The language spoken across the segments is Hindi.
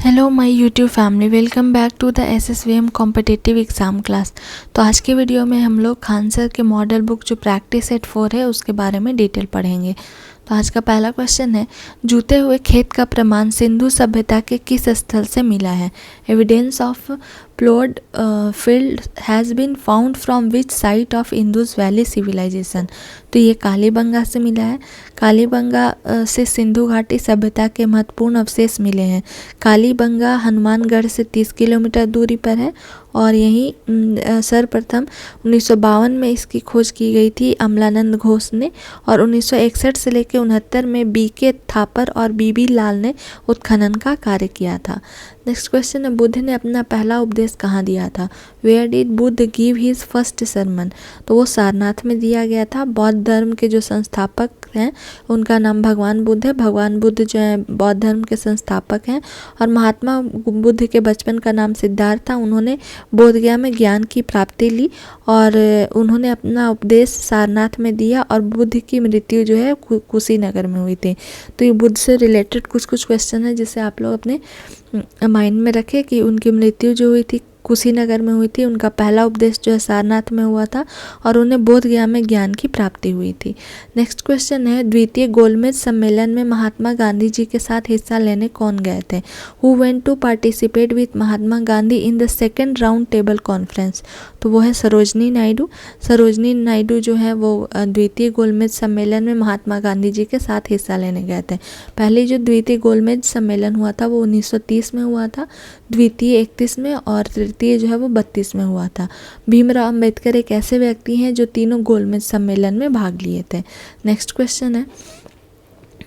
Hello my YouTube family, welcome back to the SSVM competitive exam class. तो आज के वीडियो में हम लोग खान सर के मॉडल बुक जो प्रैक्टिस सेट 4 है उसके बारे में डिटेल पढ़ेंगे। तो आज का पहला क्वेश्चन है, जूते हुए खेत का प्रमाण सिंधु सभ्यता के किस स्थल से मिला है? Evidence of ploughed field has been found from which site of Indus Valley civilisation? तो ये कालीबंगा से मिला है। कालीबंगा से सिंधु घाटी सभ्यता के महत्वपूर्ण अवशेष मिले हैं। कालीबंगा हनुमानगढ़ से 30 किलोमीटर दूरी पर है और यहीं सर्वप्रथम 1952 में इसकी खोज की गई थी अमलानंद घोष ने, और 1961 से लेकर 69 में बीके थापर और बीबी लाल ने उत्खनन का कार्य किया था। नेक्स्ट क्वेश्चन है, बुद्ध ने अपना पहला उपदेश कहाँ दिया था? Where did Buddha give his first sermon? तो वो सारनाथ में दिया गया था। बौद्ध धर्म के जो संस्थापक हैं उनका नाम भगवान बुद्ध है। भगवान बुद्ध जो है बौद्ध धर्म के संस्थापक हैं। और महात्मा बुद्ध के बचपन का नाम सिद्धार्थ था। उन्होंने बोधगया में ज्ञान की प्राप्ति ली और उन्होंने अपना उपदेश सारनाथ में दिया और बुद्ध की मृत्यु जो है कुशीनगर में हुई थी। तो ये बुद्ध से रिलेटेड कुछ क्वेश्चन है जिसे आप लोग अपने माइंड में रखें कि उनकी मृत्यु जो हुई थी कुशीनगर में हुई थी। उनका पहला उपदेश जो है सारनाथ में हुआ था और उन्हें बोधगया में ज्ञान की प्राप्ति हुई थी। नेक्स्ट क्वेश्चन है, द्वितीय गोलमेज सम्मेलन में महात्मा गांधी जी के साथ हिस्सा लेने कौन गए थे? Who went to participate with Mahatma Gandhi in the second round table conference? तो वो है सरोजनी नायडू। सरोजनी नायडू जो है वो द्वितीय गोलमेज सम्मेलन में महात्मा गांधी जी के साथ हिस्सा लेने गए थे। पहले जो द्वितीय गोलमेज सम्मेलन हुआ था वो 1930 में हुआ था, द्वितीय 31 में और तृतीय जो है वो 32 में हुआ था। भीमराव अंबेडकर एक ऐसे व्यक्ति हैं जो तीनों गोलमेज सम्मेलन में भाग लिए थे। नेक्स्ट क्वेश्चन है,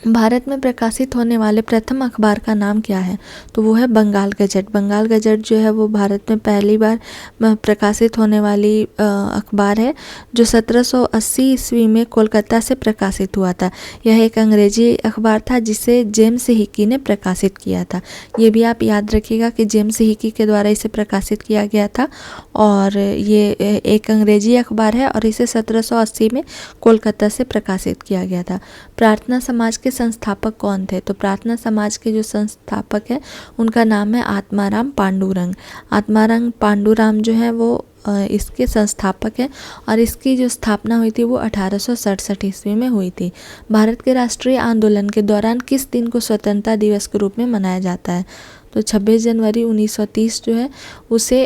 भारत में प्रकाशित होने वाले प्रथम अखबार का नाम क्या है? तो वो है बंगाल गजट। बंगाल गजट जो है वो भारत में पहली बार प्रकाशित होने वाली अखबार है जो 1780 ईस्वी में कोलकाता से प्रकाशित हुआ था। यह एक अंग्रेजी अखबार था जिसे जेम्स हिकी ने प्रकाशित किया था। ये भी आप याद रखिएगा कि जेम्स हिकी के द्वारा इसे प्रकाशित किया गया था और ये एक अंग्रेजी अखबार है और इसे 1780 में कोलकाता से प्रकाशित किया गया था। प्रार्थना समाज के संस्थापक कौन थे? तो प्रार्थना समाज के जो संस्थापक हैं उनका नाम है आत्माराम पांडुरंग। आत्माराम पांडुरंग जो है वो इसके संस्थापक हैं और इसकी जो स्थापना हुई थी वो 1867 ईस्वी में हुई थी। भारत के राष्ट्रीय आंदोलन के दौरान किस दिन को स्वतंत्रता दिवस के रूप में मनाया जाता है? तो 26 जनवरी 1930 जो है उसे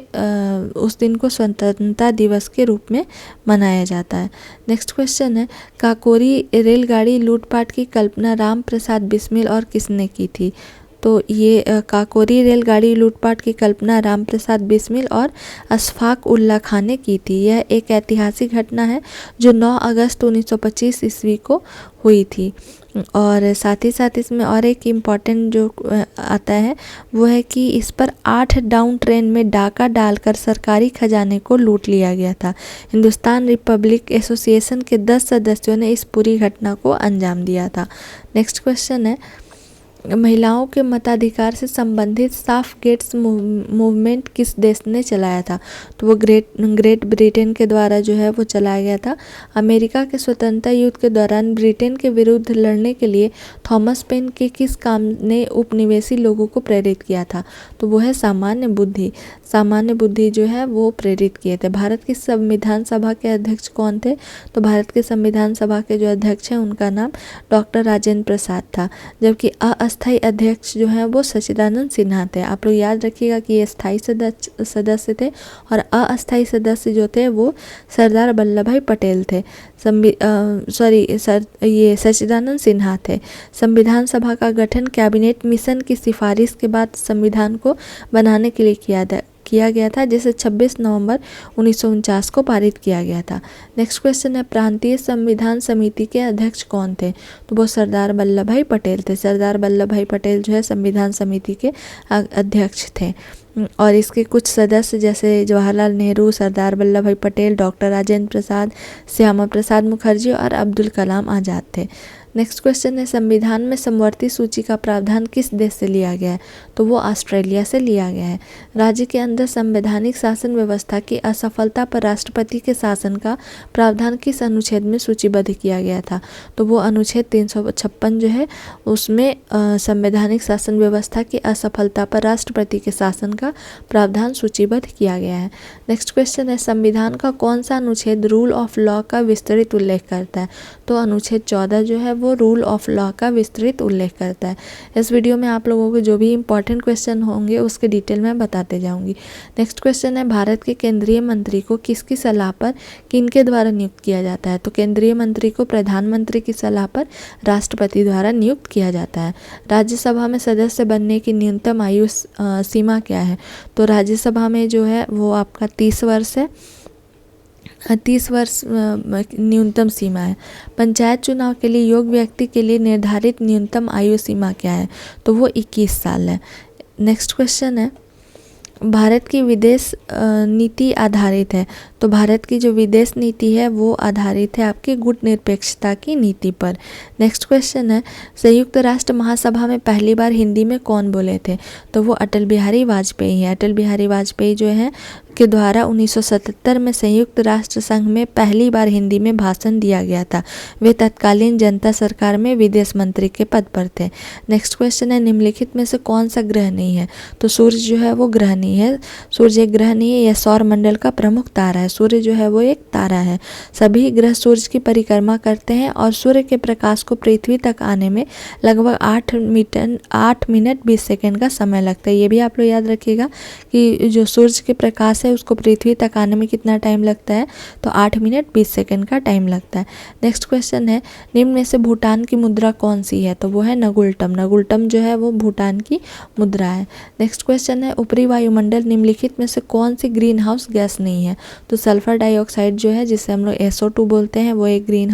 उस दिन को स्वतंत्रता दिवस के रूप में मनाया जाता है। नेक्स्ट क्वेश्चन है, काकोरी रेलगाड़ी लूटपाट की कल्पना राम प्रसाद बिस्मिल और किसने की थी? तो ये काकोरी रेलगाड़ी लूटपाट की कल्पना राम प्रसाद बिस्मिल और अशफाक उल्ला खान ने की थी। यह एक ऐतिहासिक घटना है जो 9 अगस्त 1925 ईस्वी को हुई थी। और साथ ही साथ इसमें और एक इम्पॉर्टेंट जो आता है वो है कि इस पर 8 डाउन ट्रेन में डाका डालकर सरकारी खजाने को लूट लिया गया था। हिंदुस्तान रिपब्लिक एसोसिएशन के 10 सदस्यों ने इस पूरी घटना को अंजाम दिया था। नेक्स्ट क्वेश्चन है, महिलाओं के मताधिकार से संबंधित साफ गेट्स मूवमेंट किस देश ने चलाया था? तो वो ग्रेट ब्रिटेन के द्वारा जो है वो चलाया गया था। अमेरिका के स्वतंत्रता युद्ध के दौरान ब्रिटेन के विरुद्ध लड़ने के लिए थॉमस पेन के किस काम ने उपनिवेशी लोगों को प्रेरित किया था? तो वो है सामान्य बुद्धि। सामान्य बुद्धि जो है वो प्रेरित किए थे। भारत की संविधान सभा के अध्यक्ष कौन थे? तो भारत के संविधान सभा के जो अध्यक्ष हैं उनका नाम डॉक्टर राजेंद्र प्रसाद था, जबकि अस्थायी अध्यक्ष जो है वो सच्चिदानंद सिन्हा थे। आप लोग याद रखिएगा कि ये स्थायी सदस्य थे और अस्थायी सदस्य जो थे वो सरदार वल्लभ भाई पटेल थे। ये सच्चिदानंद सिन्हा थे। संविधान सभा का गठन कैबिनेट मिशन की सिफारिश के बाद संविधान को बनाने के लिए किया गया था, जिसे 26 नवंबर 1949 को पारित किया गया था। नेक्स्ट क्वेश्चन है, प्रांतीय संविधान समिति के अध्यक्ष कौन थे? तो वो सरदार वल्लभ भाई पटेल थे। सरदार वल्लभ भाई पटेल जो है संविधान समिति के अध्यक्ष थे। और इसके कुछ सदस्य जैसे जवाहरलाल नेहरू, सरदार वल्लभ भाई पटेल, डॉक्टर राजेंद्र प्रसाद, श्यामा प्रसाद मुखर्जी और अब्दुल कलाम आज़ाद थे। नेक्स्ट क्वेश्चन है, संविधान में समवर्ती सूची का प्रावधान किस देश से लिया गया है? तो वो ऑस्ट्रेलिया से लिया गया है। राज्य के अंदर संवैधानिक शासन व्यवस्था की असफलता पर राष्ट्रपति के शासन का प्रावधान किस अनुच्छेद में सूचीबद्ध किया गया था? तो वो अनुच्छेद 356 जो है उसमें संवैधानिक शासन व्यवस्था की असफलता पर राष्ट्रपति के शासन का प्रावधान सूचीबद्ध किया गया है। नेक्स्ट क्वेश्चन है, संविधान का कौन सा अनुच्छेद रूल ऑफ लॉ का विस्तृत उल्लेख करता है? तो अनुच्छेद 14 जो है वो रूल ऑफ लॉ का विस्तृत उल्लेख करता है। इस वीडियो में आप लोगों को जो भी इंपॉर्टेंट क्वेश्चन होंगे उसके डिटेल में बताते जाऊंगी। नेक्स्ट क्वेश्चन है, भारत के केंद्रीय मंत्री को किसकी सलाह पर किनके द्वारा नियुक्त किया जाता है? तो केंद्रीय मंत्री को प्रधानमंत्री की सलाह पर राष्ट्रपति द्वारा नियुक्त किया जाता है। राज्यसभा में सदस्य बनने की न्यूनतम आयु सीमा क्या है? तो राज्यसभा में जो है वो आपका 30 वर्ष है, 30 वर्ष न्यूनतम सीमा है। पंचायत चुनाव के लिए योग्य व्यक्ति के लिए निर्धारित न्यूनतम आयु सीमा क्या है? तो वो 21 साल है। नेक्स्ट क्वेश्चन है, भारत की विदेश नीति आधारित है। तो भारत की जो विदेश नीति है वो आधारित है आपकी गुटनिरपेक्षता की नीति पर। नेक्स्ट क्वेश्चन है, संयुक्त राष्ट्र महासभा में पहली बार हिंदी में कौन बोले थे? तो वो अटल बिहारी वाजपेयी है। अटल बिहारी वाजपेयी जो है के द्वारा 1977 में संयुक्त राष्ट्र संघ में पहली बार हिंदी में भाषण दिया गया था। वे तत्कालीन जनता सरकार में विदेश मंत्री के पद पर थे। नेक्स्ट क्वेश्चन है, निम्नलिखित में से कौन सा ग्रह नहीं है? तो सूर्य जो है वो ग्रह नहीं है। सूर्य एक ग्रह नहीं है, यह सौर मंडल का प्रमुख तारा है। सूर्य जो है वो एक तारा है। सभी ग्रह सूर्य की परिक्रमा करते हैं और सूर्य के प्रकाश को पृथ्वी तक आने में लगभग 8 मिनट 20 सेकेंड का समय लगता है। ये भी आप लोग याद रखिएगा कि जो सूर्य के प्रकाश है उसको पृथ्वी तक आने में कितना टाइम लगता है? तो 8 मिनट 20 सेकेंड का टाइम लगता है। नेक्स्ट क्वेश्चन है, निम्न में से भूटान की मुद्रा कौन सी है? तो वो है नगुल्टम। नगुल्टम जो है वो भूटान की मुद्रा है। नेक्स्ट क्वेश्चन है, ऊपरी वायुमंडल निम्नलिखित में से कौन सी ग्रीन हाउस गैस नहीं है? तो सल्फर डाइऑक्साइड जो है जिसे हम लोग SO2 बोलते हैं वो एक ग्रीन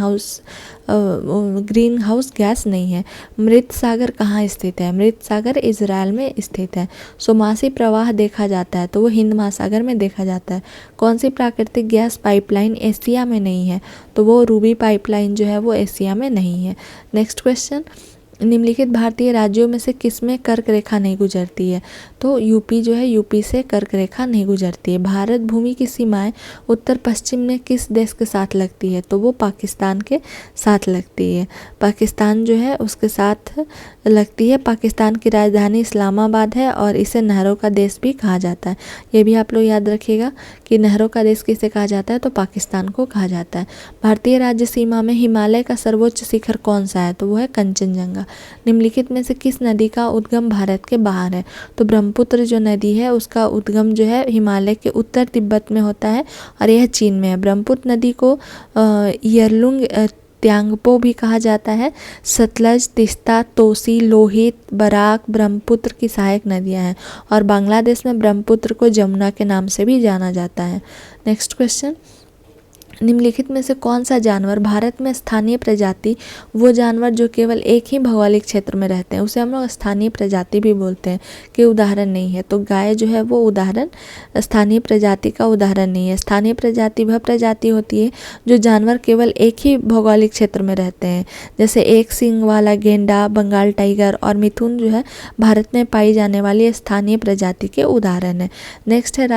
हाउस गैस नहीं है। मृत सागर कहाँ स्थित है? मृत सागर इजराइल में स्थित है। सोमासी प्रवाह देखा जाता है तो वो हिंद महासागर में देखा जाता है। कौन सी प्राकृतिक गैस पाइपलाइन एशिया में नहीं है? तो वो रूबी पाइपलाइन जो है वो एशिया में नहीं है। नेक्स्ट क्वेश्चन, निम्नलिखित भारतीय राज्यों में से किस में कर्क रेखा नहीं गुजरती है? तो यूपी जो है यूपी से कर्क रेखा नहीं गुजरती है। भारत भूमि की सीमाएं उत्तर पश्चिम में किस देश के साथ लगती है? तो वो पाकिस्तान के साथ लगती है। पाकिस्तान जो है उसके साथ लगती है। पाकिस्तान की राजधानी इस्लामाबाद है और इसे नहरों का देश भी कहा जाता है। ये भी आप लोग याद रखिएगा कि नहरों का देश किसे कहा जाता है? तो पाकिस्तान को कहा जाता है। भारतीय राज्य सीमा में हिमालय का सर्वोच्च शिखर कौन सा है? तो वो है कंचनजंगा। निम्नलिखित में से किस नदी का उद्गम भारत के बाहर है? तो ब्रह्मपुत्र जो नदी है उसका उद्गम जो है हिमालय के उत्तर तिब्बत में होता है और यह चीन में है। ब्रह्मपुत्र नदी को यरलुंग त्यांगपो भी कहा जाता है। सतलज, तिस्ता, तोसी, लोहित, बराक ब्रह्मपुत्र की सहायक नदियां हैं और बांग्लादेश में ब्रह्मपुत्र को जमुना के नाम से भी जाना जाता है। नेक्स्ट क्वेश्चन, निम्नलिखित में से कौन सा जानवर भारत में स्थानीय प्रजाति, वो जानवर जो केवल एक ही भौगोलिक क्षेत्र में रहते हैं उसे हम लोग स्थानीय प्रजाति भी बोलते हैं, कि उदाहरण नहीं है? तो गाय जो है वो उदाहरण स्थानीय प्रजाति का उदाहरण नहीं है। स्थानीय प्रजाति वह प्रजाति होती है जो जानवर केवल एक ही भौगोलिक क्षेत्र में रहते हैं। जैसे एक सींग वाला गेंडा, बंगाल टाइगर और मिथुन जो है भारत में पाई जाने वाली स्थानीय प्रजाति के उदाहरण है। नेक्स्ट है,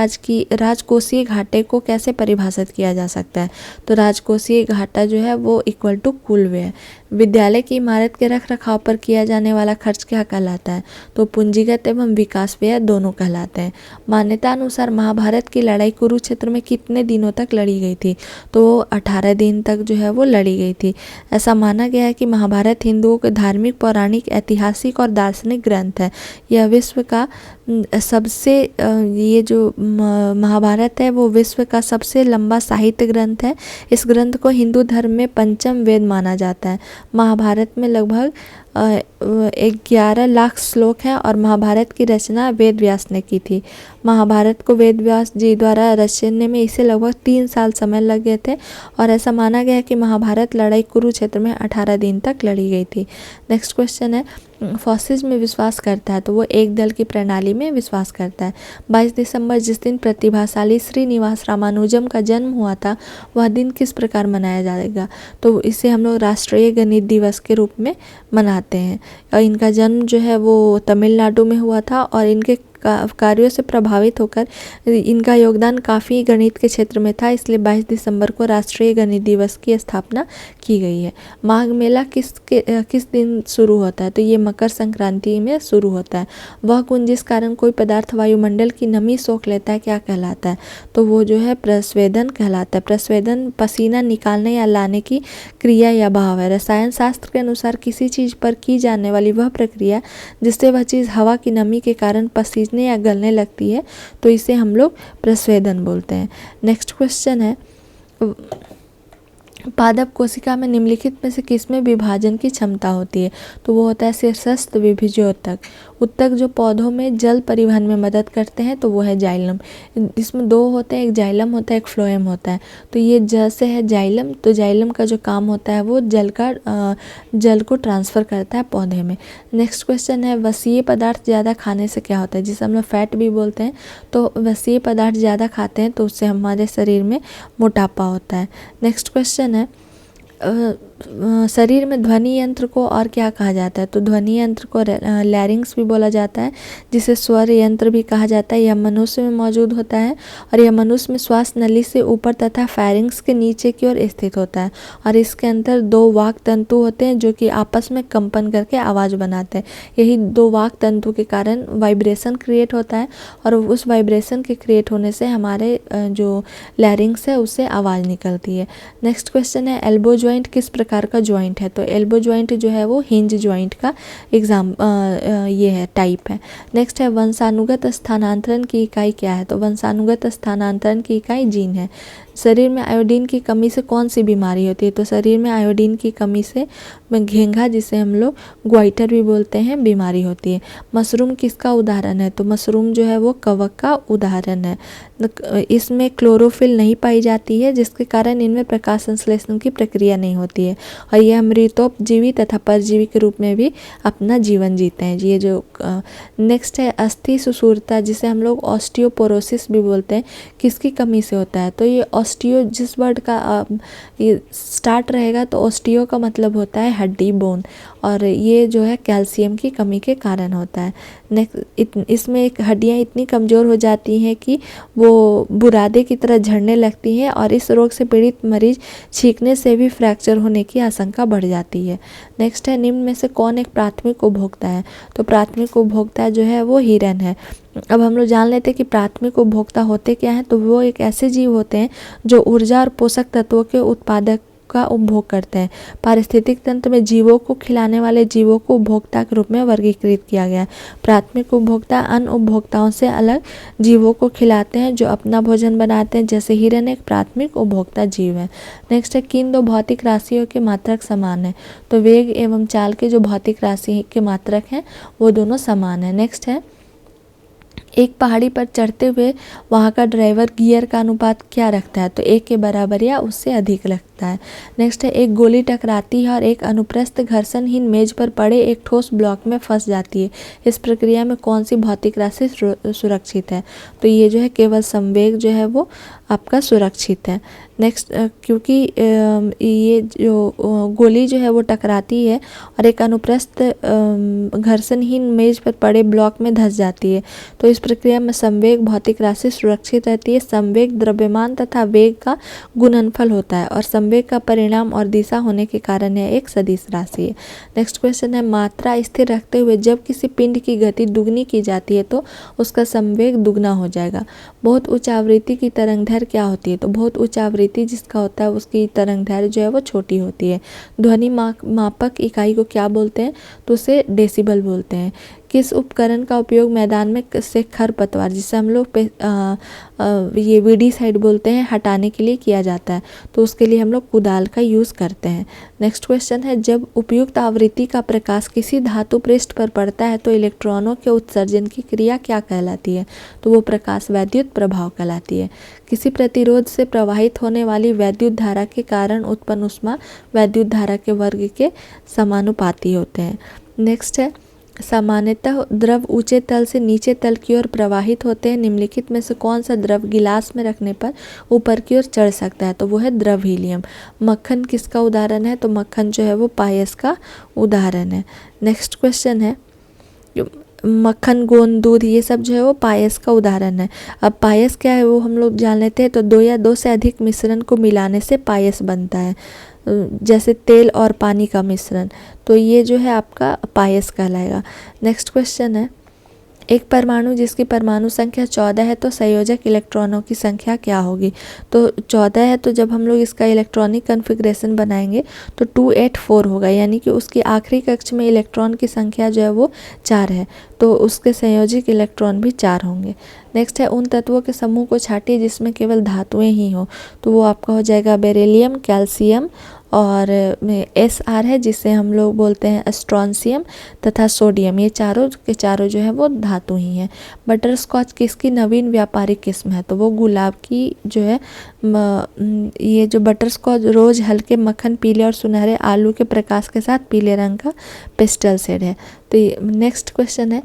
राजकोषीय घाटे को कैसे परिभाषित किया जा सकता है? तो राजकोषीय घाटा जो है वो इक्वल टू कुल व्यय है। विद्यालय की इमारत के रख रखाव पर किया जाने वाला खर्च क्या कहलाता है? तो पूंजीगत एवं विकास व्यय दोनों कहलाते हैं। मान्यता अनुसार महाभारत की लड़ाई कुरुक्षेत्र में कितने दिनों तक लड़ी गई थी? तो 18 दिन तक जो है वो लड़ी गई थी। ऐसा माना गया है कि महाभारत हिंदुओं के धार्मिक, पौराणिक, ऐतिहासिक और दार्शनिक ग्रंथ है। यह विश्व का सबसे ये जो महाभारत है वो विश्व का सबसे लंबा साहित्य ग्रंथ है। इस ग्रंथ को हिंदू धर्म में पंचम वेद माना जाता है। महाभारत में लगभग 11 लाख श्लोक हैं और महाभारत की रचना वेद व्यास ने की थी। महाभारत को वेद व्यास जी द्वारा रचने में इसे लगभग 3 साल समय लग गए थे और ऐसा माना गया है कि महाभारत लड़ाई कुरुक्षेत्र में 18 दिन तक लड़ी गई थी। नेक्स्ट क्वेश्चन है, फॉसिज में विश्वास करता है तो वो एक दल की प्रणाली में विश्वास करता है। 22 दिसंबर जिस दिन प्रतिभाशाली श्रीनिवास रामानुजम का जन्म हुआ था वह दिन किस प्रकार मनाया जाएगा? तो इसे हम लोग राष्ट्रीय गणित दिवस के रूप में मनाते हैं। और इनका जन्म जो है वो तमिलनाडु में हुआ था और इनके कार्यों से प्रभावित होकर इनका योगदान काफ़ी गणित के क्षेत्र में था, इसलिए 22 दिसंबर को राष्ट्रीय गणित दिवस की स्थापना की गई है। माघ मेला किस दिन शुरू होता है? तो ये मकर संक्रांति में शुरू होता है। वह गुण जिस कारण कोई पदार्थ वायुमंडल की नमी सोख लेता है क्या कहलाता है? तो वो जो है प्रस्वेदन कहलाता है। प्रस्वेदन पसीना निकालने या लाने की क्रिया या भाव है। रसायन शास्त्र के अनुसार किसी चीज़ पर की जाने वाली वह प्रक्रिया जिससे वह चीज़ हवा की नमी के कारण पसीजने या गलने लगती है तो इसे हम लोग प्रस्वेदन बोलते हैं। नेक्स्ट क्वेश्चन है, पादप कोशिका में निम्नलिखित में से किसमें विभाजन की क्षमता होती है? तो वो होता है शीर्षस्थ विभिजोतक। उत्तक जो पौधों में जल परिवहन में मदद करते हैं तो वो है जाइलम। इसमें 2 होते हैं, एक जाइलम होता है एक फ्लोएम होता है। तो ये ज से है जाइलम, तो जाइलम का जो काम होता है वो जल को ट्रांसफ़र करता है पौधे में। नेक्स्ट क्वेश्चन है, वसीय पदार्थ ज़्यादा खाने से क्या होता है? जिसे हम लोग फैट भी बोलते हैं। तो वसीय पदार्थ ज़्यादा खाते हैं तो उससे हमारे शरीर में मोटापा होता है। नेक्स्ट क्वेश्चन है, शरीर में ध्वनि यंत्र को और क्या कहा जाता है? तो ध्वनि यंत्र को लैरिंग्स भी बोला जाता है, जिसे स्वर यंत्र भी कहा जाता है। यह मनुष्य में मौजूद होता है और यह मनुष्य में श्वास नली से ऊपर तथा फैरिंग्स के नीचे की ओर स्थित होता है और इसके अंदर 2 वाक तंतु होते हैं जो कि आपस में कंपन करके आवाज़ बनाते हैं। यही 2 वाक तंतु के कारण वाइब्रेशन क्रिएट होता है और उस वाइब्रेशन के क्रिएट होने से हमारे जो लैरिंग्स है उससे आवाज़ निकलती है। नेक्स्ट क्वेश्चन है, एल्बो जॉइंट किस प्रकार का जॉइंट है? तो एल्बो जॉइंट जो है वो हिंज जॉइंट का ये है टाइप है। नेक्स्ट है, वंशानुगत स्थानांतरण की इकाई क्या है? तो वंशानुगत स्थानांतरण की इकाई जीन है। शरीर में आयोडीन की कमी से कौन सी बीमारी होती है? तो शरीर में आयोडीन की कमी से घेंघा, जिसे हम लोग ग्वाइटर भी बोलते हैं, बीमारी होती है। मशरूम किसका उदाहरण है? तो मशरूम जो है वो कवक का उदाहरण है। इसमें क्लोरोफिल नहीं पाई जाती है जिसके कारण इनमें प्रकाश संश्लेषण की प्रक्रिया नहीं होती है और यह मृतोपजीवी तथा परजीवी के रूप में भी अपना जीवन जीते हैं। ये जो नेक्स्ट है, अस्थि सुसूरता जिसे हम लोग ऑस्टियोपोरोसिस भी बोलते हैं, किसकी कमी से होता है? तो ये ऑस्टियो जिस वर्ड का ये स्टार्ट रहेगा तो ऑस्टियो का मतलब होता है हड्डी, बोन, और ये जो है कैल्शियम की कमी के कारण होता है। नेक्स्ट, इसमें एक हड्डियाँ इतनी कमज़ोर हो जाती हैं कि वो बुरादे की तरह झड़ने लगती हैं और इस रोग से पीड़ित मरीज छींकने से भी फ्रैक्चर होने की आशंका बढ़ जाती है। नेक्स्ट है, निम्न में से कौन एक प्राथमिक उपभोक्ता है? तो प्राथमिक उपभोक्ता जो है वो हिरन है। अब हम लोग जान लेते हैं कि प्राथमिक उपभोक्ता होते क्या हैं। तो वो एक ऐसे जीव होते हैं जो ऊर्जा और पोषक तत्वों के उत्पादक का उपभोग करते हैं। पारिस्थितिक तंत्र में जीवों को खिलाने वाले जीवों को उपभोक्ता के रूप में वर्गीकृत किया गया है। प्राथमिक उपभोक्ता अन्य उपभोक्ताओं से अलग जीवों को खिलाते हैं जो अपना भोजन बनाते हैं, जैसे हिरन एक प्राथमिक उपभोक्ता जीव है। नेक्स्ट है, किन 2 भौतिक राशियों के मात्रक समान है? तो वेग एवं चाल के जो भौतिक राशि के मात्रक हैं वो दोनों समान है। नेक्स्ट है, एक पहाड़ी पर चढ़ते हुए वहाँ का ड्राइवर गियर का अनुपात क्या रखता है? तो 1 के बराबर या उससे अधिक रखता है। नेक्स्ट है, एक गोली टकराती है और एक अनुप्रस्थ घर्षणहीन मेज पर पड़े एक ठोस ब्लॉक में फंस जाती है। इस प्रक्रिया में कौन सी भौतिक राशि सुरक्षित है? तो ये जो है केवल संवेग जो है वो आपका सुरक्षित है। नेक्स्ट, क्योंकि ये जो गोली जो है वो टकराती है और एक अनुप्रस्थ घर्षणहीन मेज पर पड़े ब्लॉक में धंस जाती है, तो इस प्रक्रिया में संवेग भौतिक राशि सुरक्षित रहती है। संवेग द्रव्यमान तथा वेग का गुणनफल होता है और संवेग का परिणाम और दिशा होने के कारण यह एक सदिश राशि है। नेक्स्ट क्वेश्चन है, मात्रा स्थिर रखते हुए जब किसी पिंड की गति दुगनी की जाती है तो उसका संवेग दुगना हो जाएगा। बहुत उच्च आवृत्ति की तरंगदैर्घ्य क्या होती है? तो बहुत उच्च आवृत्ति जिसका होता है उसकी तरंगदैर्घ्य जो है वो छोटी होती है। ध्वनि मापक इकाई को क्या बोलते हैं? तो उसे डेसिबल बोलते हैं। किस उपकरण का उपयोग मैदान में से खरपतवार, जिसे हम लोग ये वीडीसाइड बोलते हैं, हटाने के लिए किया जाता है, तो उसके लिए हम लोग कुदाल का यूज़ करते हैं। नेक्स्ट क्वेश्चन है, जब उपयुक्त आवृत्ति का प्रकाश किसी धातु पृष्ठ पर पड़ता है तो इलेक्ट्रॉनों के उत्सर्जन की क्रिया क्या कहलाती है? तो वो प्रकाश वैद्युत प्रभाव कहलाती है। किसी प्रतिरोध से प्रवाहित होने वाली वैद्युत धारा के कारण उत्पन्न ऊष्मा वैद्युत धारा के वर्ग के समानुपाती होते हैं। नेक्स्ट है, सामान्यतः द्रव ऊंचे तल से नीचे तल की ओर प्रवाहित होते हैं, निम्नलिखित में से कौन सा द्रव गिलास में रखने पर ऊपर की ओर चढ़ सकता है? तो वो है द्रव हीलियम। मक्खन किसका उदाहरण है? तो मक्खन जो है वो पायस का उदाहरण है। नेक्स्ट क्वेश्चन है, मक्खन, गोंद, दूध, ये सब जो है वो पायस का उदाहरण है। अब पायस क्या है वो हम लोग जान लेते हैं। तो 2 या 2 से अधिक मिश्रण को मिलाने से पायस बनता है, जैसे तेल और पानी का मिश्रण, तो ये जो है आपका पायस कहलाएगा। नेक्स्ट क्वेश्चन है, एक परमाणु जिसकी परमाणु संख्या 14 है तो संयोजक इलेक्ट्रॉनों की संख्या क्या होगी? तो 14 है तो जब हम लोग इसका इलेक्ट्रॉनिक कॉन्फ़िगरेशन बनाएंगे तो 284 होगा, यानी कि उसकी आखिरी कक्ष में इलेक्ट्रॉन की संख्या जो है वो 4 है, तो उसके संयोजक इलेक्ट्रॉन भी 4 होंगे। नेक्स्ट है, उन तत्वों के समूह को छाटिए जिसमें केवल धातुएं ही हो, तो वो आपका हो जाएगा बेरिलियम, कैल्शियम, और SR है जिसे हम लोग बोलते हैं स्ट्रॉन्शियम, तथा सोडियम। ये चारों के चारों जो है वो धातु ही हैं। बटरस्कॉच किसकी नवीन व्यापारिक किस्म है? तो वो गुलाब की जो है ये जो बटरस्कॉच रोज हल्के मक्खन, पीले और सुनहरे आलू के प्रकाश के साथ पीले रंग का पेस्टल शेड है। तो नेक्स्ट क्वेश्चन है,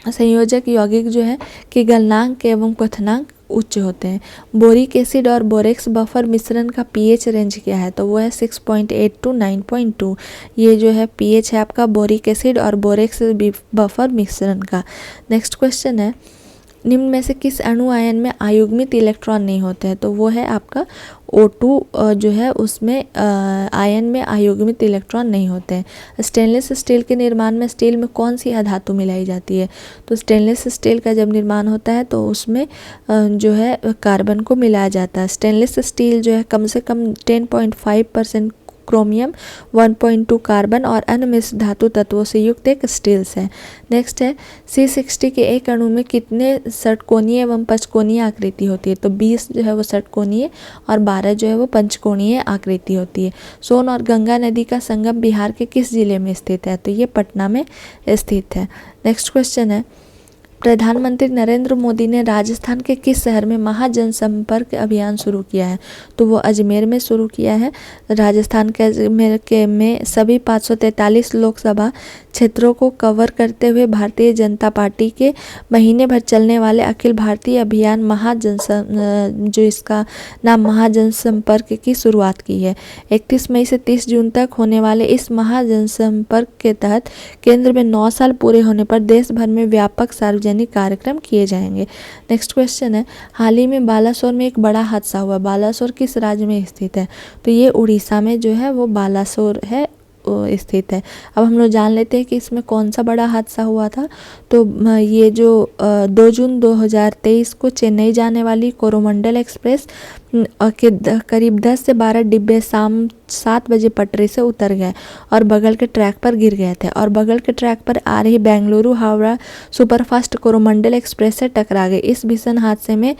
संयोजक यौगिक जो है कि गलनांक एवं क्वथनांक उच्च होते हैं। बोरिक एसिड और बोरेक्स बफर मिश्रण का पीएच रेंज क्या है? तो वो है 6.8 to 9.2। ये जो है पीएच है आपका बोरिक एसिड और बोरेक्स बफर मिश्रण का। नेक्स्ट क्वेश्चन है, निम्न में से किस अणु आयन में आयुग्मित इलेक्ट्रॉन नहीं होते हैं? तो वो है आपका O2 जो है उसमें आयन में आयुग्मित इलेक्ट्रॉन नहीं होते हैं। स्टेनलेस स्टील के निर्माण में स्टील में कौन सी अधातु मिलाई जाती है? तो स्टेनलेस स्टील का जब निर्माण होता है तो उसमें जो है कार्बन को मिलाया जाता है। स्टेनलेस स्टील जो है कम से कम 10.5% क्रोमियम, 1.2 कार्बन और अन्य मिश्र धातु तत्वों से युक्त एक स्टील्स है। नेक्स्ट है, C60 के एक अणु में कितने षटकोणीय एवं पंचकोणीय आकृति होती है? तो 20 जो है वो षटकोणीय और 12 जो है वो पंचकोणीय आकृति होती है। सोन और गंगा नदी का संगम बिहार के किस जिले में स्थित है? तो ये पटना में स्थित है। नेक्स्ट क्वेश्चन है, प्रधानमंत्री नरेंद्र मोदी ने राजस्थान के किस शहर में महाजनसंपर्क अभियान शुरू किया है? तो वो अजमेर में शुरू किया है। राजस्थान के अजमेर में सभी 543 लोकसभा क्षेत्रों को कवर करते हुए भारतीय जनता पार्टी के महीने भर चलने वाले अखिल भारतीय अभियान जो इसका नाम महाजनसंपर्क की शुरुआत की है। 31 मई से 30 जून तक होने वाले इस महाजनसंपर्क के तहत केंद्र में 9 साल पूरे होने पर देश भर में व्यापक सार्वजनिक कार्यक्रम किए जाएंगे। नेक्स्ट क्वेश्चन है, हाल ही में बालासोर में एक बड़ा हादसा हुआ। बालासोर किस राज्य में स्थित है? तो ये उड़ीसा में जो है वो बालासोर है स्थित है। अब हम लोग जान लेते हैं कि इसमें कौन सा बड़ा हादसा हुआ था। तो ये जो 2 जून 2023 को चेन्नई जाने वाली कोरोमंडल एक्सप्रेस के करीब 10 से 12 डिब्बे शाम 7 बजे पटरी से उतर गए और बगल के ट्रैक पर गिर गए थे और बगल के ट्रैक पर आ रही बेंगलुरु हावड़ा सुपरफास्ट कोरोमंडल एक्सप्रेस से टकरा गए। इस भीषण हादसे में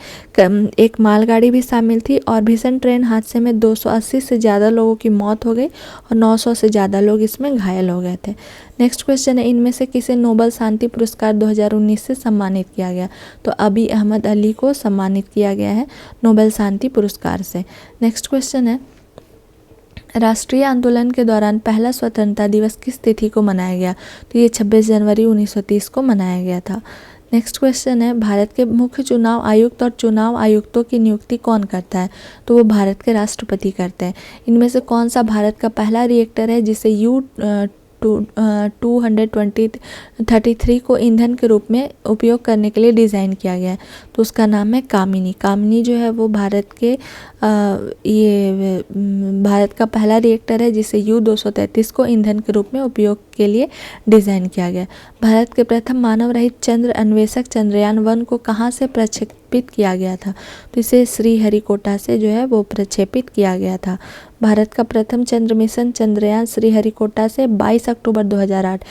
एक मालगाड़ी भी शामिल थी और भीषण ट्रेन हादसे में 280 से ज़्यादा लोगों की मौत हो गई और 900 से ज़्यादा लोग इसमें घायल हो गए थे। नेक्स्ट क्वेश्चन है, इनमें से किसे नोबेल शांति पुरस्कार 2019 से सम्मानित किया गया? तो अभी अहमद अली को सम्मानित किया गया है नोबेल शांति पुरस्कार से। नेक्स्ट क्वेश्चन है, राष्ट्रीय आंदोलन के दौरान पहला स्वतंत्रता दिवस किस तिथि को मनाया गया? तो ये 26 जनवरी 1930 को मनाया गया था। नेक्स्ट क्वेश्चन है, भारत के मुख्य चुनाव आयुक्त और चुनाव आयुक्तों की नियुक्ति कौन करता है? तो वो भारत के राष्ट्रपति करते हैं। इनमें से कौन सा भारत का पहला रिएक्टर है जिसे U-233 को ईंधन के रूप में उपयोग करने के लिए डिज़ाइन किया गया है? तो उसका नाम है कामिनी। कामिनी जो है वो भारत का पहला रिएक्टर है जिसे U-233 को ईंधन के रूप में उपयोग के लिए डिज़ाइन किया गया। भारत के प्रथम मानव रहित चंद्र अन्वेषक चंद्रयान 1 को कहाँ से प्रक्षेपित किया गया था। तो इसे श्रीहरिकोटा से जो है वो प्रक्षेपित किया गया था। भारत का प्रथम चंद्र मिशन चंद्रयान श्रीहरिकोटा से 22 अक्टूबर 2008,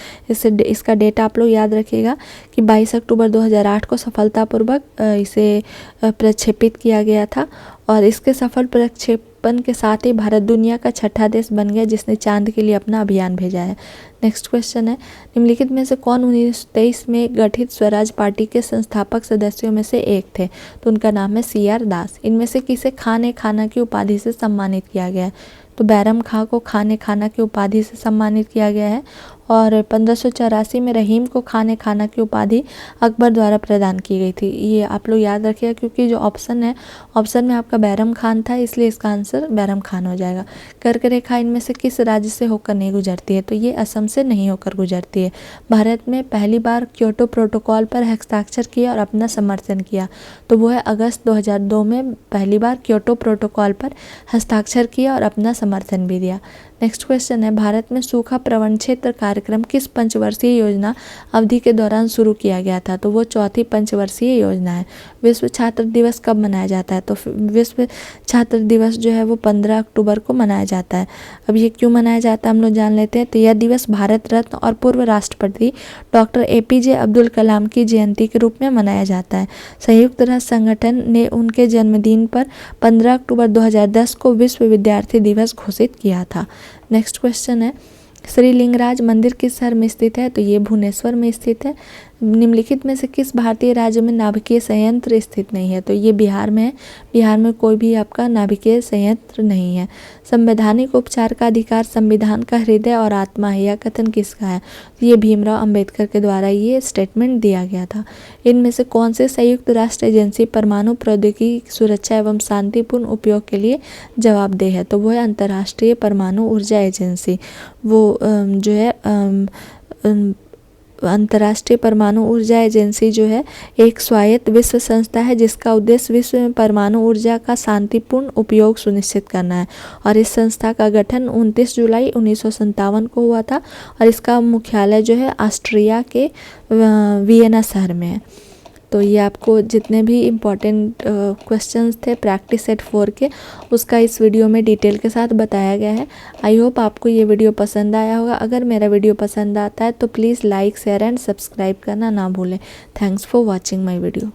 इसका डेटा आप लोग याद रखिएगा कि 22 अक्टूबर 2008 को सफलतापूर्वक इसे प्रक्षेपित किया गया था। और इसके सफल प्रक्षेपण के साथ ही भारत दुनिया का छठा देश बन गया जिसने चांद के लिए अपना अभियान भेजा है। नेक्स्ट क्वेश्चन है, निम्नलिखित में से कौन 1923 में गठित स्वराज पार्टी के संस्थापक सदस्यों में से एक थे? तो उनका नाम है CR दास। इनमें से किसे खान ए खाना की उपाधि से सम्मानित किया गया है? तो बैरम खां को खान ए खाना की उपाधि से सम्मानित किया गया है। और 1584 में रहीम को खान ए खाना की उपाधि अकबर द्वारा प्रदान की गई थी। ये आप लोग याद रखिएगा क्योंकि जो ऑप्शन है, ऑप्शन में आपका बैरम खान था, इसलिए इसका आंसर बैरम खान हो जाएगा। कर्क रेखा इनमें से किस राज्य से होकर नहीं गुजरती है? तो ये असम से नहीं होकर गुजरती है। भारत में पहली बार क्योटो प्रोटोकॉल पर हस्ताक्षर किया और अपना समर्थन किया, तो वो है अगस्त 2002 में पहली बार क्योटो प्रोटोकॉल पर हस्ताक्षर किया और अपना समर्थन भी दिया। नेक्स्ट क्वेश्चन है, भारत में सूखा प्रवण क्षेत्र कार्यक्रम किस पंचवर्षीय योजना अवधि के दौरान शुरू किया गया था? तो वो चौथी पंचवर्षीय योजना है। विश्व छात्र दिवस कब मनाया जाता है? तो विश्व छात्र दिवस जो है वो 15 अक्टूबर को मनाया जाता है। अब ये क्यों मनाया जाता है हम लोग जान लेते हैं। तो यह दिवस भारत रत्न और पूर्व राष्ट्रपति डॉक्टर APJ अब्दुल कलाम की जयंती के रूप में मनाया जाता है। संयुक्त राष्ट्र संगठन ने उनके जन्मदिन पर 15 अक्टूबर 2010 को विश्व विद्यार्थी दिवस घोषित किया था। नेक्स्ट क्वेश्चन है, श्रीलिंगराज मंदिर किस शहर में स्थित है? तो ये भुवनेश्वर में स्थित है। निम्नलिखित में से किस भारतीय राज्य में नाभिकीय संयंत्र स्थित नहीं है? तो ये बिहार में है। बिहार में कोई भी आपका नाभिकीय संयंत्र नहीं है। संवैधानिक उपचार का अधिकार संविधान का हृदय और आत्मा है, यह कथन किसका है? तो ये भीमराव अंबेडकर के द्वारा ये स्टेटमेंट दिया गया था। इनमें से कौन से संयुक्त राष्ट्र एजेंसी परमाणु प्रौद्योगिकी सुरक्षा एवं शांतिपूर्ण उपयोग के लिए जवाबदेह है? तो वो है अंतर्राष्ट्रीय परमाणु ऊर्जा एजेंसी। वो जो है अंतर्राष्ट्रीय परमाणु ऊर्जा एजेंसी जो है एक स्वायत्त विश्व संस्था है जिसका उद्देश्य विश्व में परमाणु ऊर्जा का शांतिपूर्ण उपयोग सुनिश्चित करना है। और इस संस्था का गठन 29 जुलाई 1957 को हुआ था और इसका मुख्यालय जो है ऑस्ट्रिया के वियना शहर में है। तो ये आपको जितने भी इम्पॉर्टेंट क्वेश्चंस थे प्रैक्टिस सेट 4 के, उसका इस वीडियो में डिटेल के साथ बताया गया है। आई होप आपको ये वीडियो पसंद आया होगा। अगर मेरा वीडियो पसंद आता है तो please like share and subscribe करना ना भूलें। Thanks for watching my video.